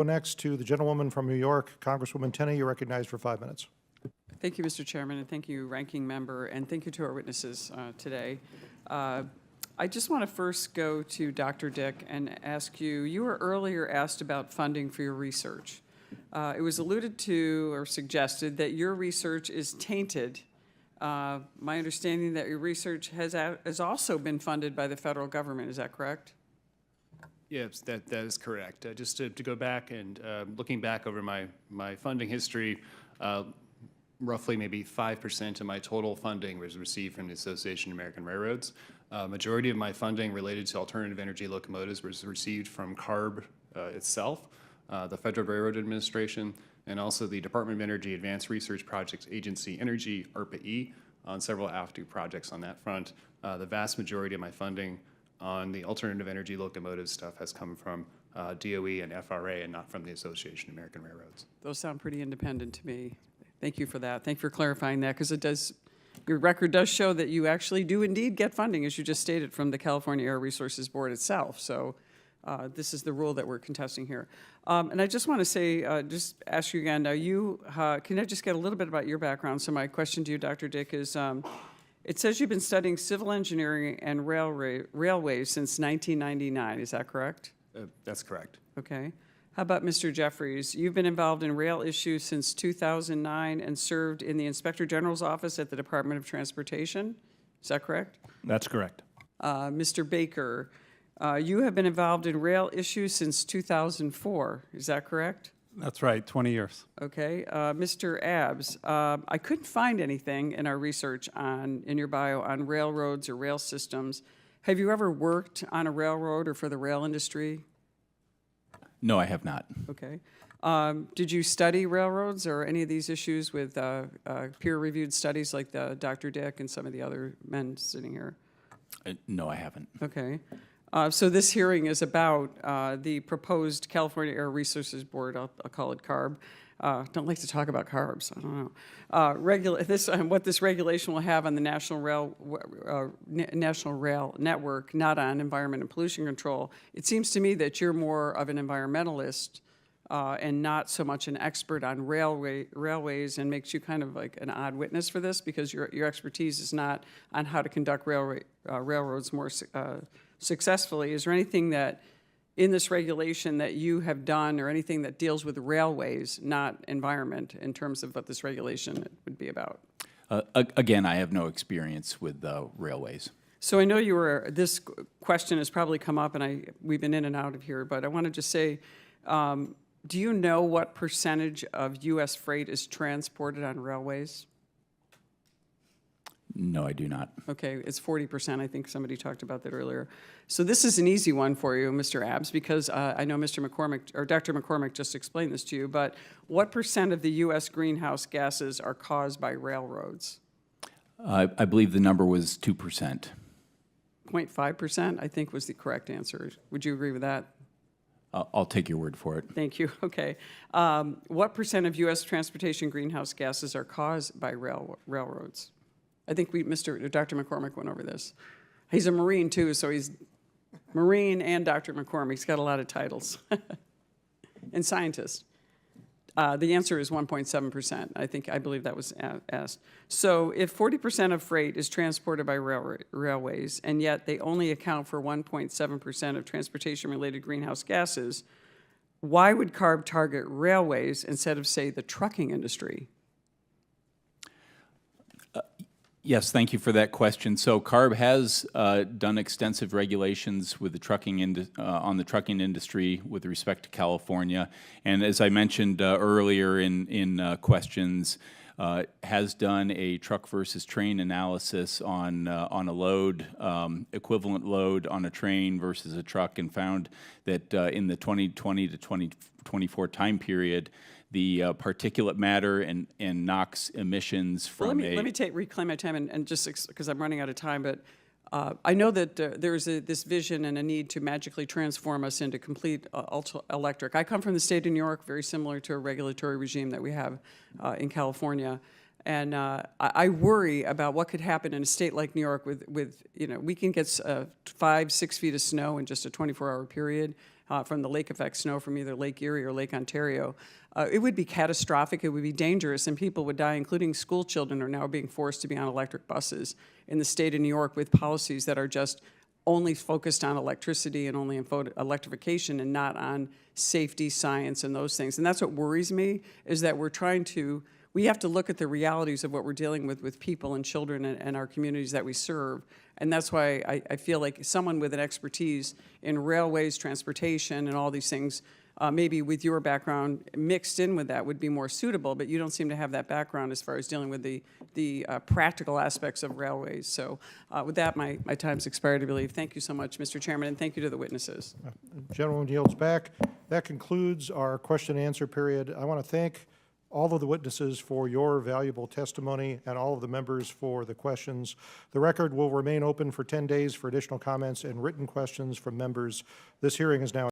Go next to the gentlewoman from New York, Congresswoman Tenney. You're recognized for 5 minutes. Thank you, Mr. Chairman, and thank you, Ranking Member, and thank you to our witnesses today. I just want to first go to Dr. Dick and ask you, you were earlier asked about funding for your research. It was alluded to or suggested that your research is tainted. My understanding that your research has also been funded by the federal government. Is that correct? Yes, that is correct. Just to go back and looking back over my funding history, roughly maybe 5% of my total funding was received from the Association of American Railroads. Majority of my funding related to alternative energy locomotives was received from CARB itself, the Federal Railroad Administration, and also the Department of Energy Advanced Research Projects Agency Energy, ARPA-E, on several active projects on that front. The vast majority of my funding on the alternative energy locomotive stuff has come from DOE and FRA and not from the Association of American Railroads. Those sound pretty independent to me. Thank you for that. Thank you for clarifying that, because it does, your record does show that you actually do indeed get funding, as you just stated, from the California Air Resources Board itself. So this is the rule that we're contesting here. And I just want to say, just ask you again, now you, can I just get a little bit about your background? So my question to you, Dr. Dick, is it says you've been studying civil engineering and railways since 1999. Is that correct? That's correct. Okay. How about Mr. Jeffries? You've been involved in rail issues since 2009 and served in the Inspector General's office at the Department of Transportation. Is that correct? That's correct. Mr. Baker, you have been involved in rail issues since 2004. Is that correct? That's right, 20 years. Okay. Mr. Abbs, I couldn't find anything in our research in your bio on railroads or rail systems. Have you ever worked on a railroad or for the rail industry? No, I have not. Okay. Did you study railroads or any of these issues with peer-reviewed studies like Dr. Dick and some of the other men sitting here? No, I haven't. Okay. So this hearing is about the proposed California Air Resources Board, I'll call it CARB. Don't like to talk about carbs, I don't know. What this regulation will have on the National Rail Network, not on environment and pollution control. It seems to me that you're more of an environmentalist and not so much an expert on railways, and makes you kind of like an odd witness for this, because your expertise is not on how to conduct railroads more successfully. Is there anything that in this regulation that you have done, or anything that deals with railways, not environment, in terms of what this regulation would be about? Again, I have no experience with railways. So I know this question has probably come up, and we've been in and out of here, but I want to just say, do you know what percentage of U.S. freight is transported on railways? No, I do not. Okay, it's 40%. I think somebody talked about that earlier. So this is an easy one for you, Mr. Abbs, because I know Mr. McCormick, or Dr. McCormick just explained this to you, but what percent of the U.S. greenhouse gases are caused by railroads? I believe the number was 2%. 0.5%, I think, was the correct answer. Would you agree with that? I'll take your word for it. Thank you. Okay. What percent of U.S. transportation greenhouse gases are caused by railroads? I think Dr. McCormick went over this. He's a Marine too, so he's Marine and Dr. McCormick. He's got a lot of titles. And scientist. The answer is 1.7%. I believe that was asked. So if 40% of freight is transported by railways, and yet they only account for 1.7% of transportation-related greenhouse gases, why would CARB target railways instead of, say, the trucking industry? Yes, thank you for that question. So CARB has done extensive regulations with the on the trucking industry with respect to California, and as I mentioned earlier in questions, has done a truck versus train analysis on a load, equivalent load on a train versus a truck, and found that in the 2020 to 2024 time period, the particulate matter and NOx emissions from let me reclaim my time, and just because I'm running out of time, but I know that there's this vision and a need to magically transform us into complete electric. I come from the state of New York, very similar to a regulatory regime that we have in California. And I worry about what could happen in a state like New York with we can get 5, 6 feet of snow in just a 24-hour period. from the lake effect snow from either Lake Erie or Lake Ontario, it would be catastrophic. It would be dangerous, and people would die, including school children are now being forced to be on electric buses in the state of New York with policies that are just only focused on electricity and only on electrification and not on safety, science, and those things. And that's what worries me, is that we have to look at the realities of what we're dealing with people and children and our communities that we serve. And that's why I feel like someone with an expertise in railways, transportation, and all these things, maybe with your background mixed in with that would be more suitable, but you don't seem to have that background as far as dealing with the practical aspects of railways. So with that, my time's expired, I believe. Thank you so much, Mr. Chairman, and thank you to the witnesses. Gentleman yields back. That concludes our question and answer period. I want to thank all of the witnesses for your valuable testimony and all of the members for the questions. The record will remain open for 10 days for additional comments and written questions from members. This hearing is now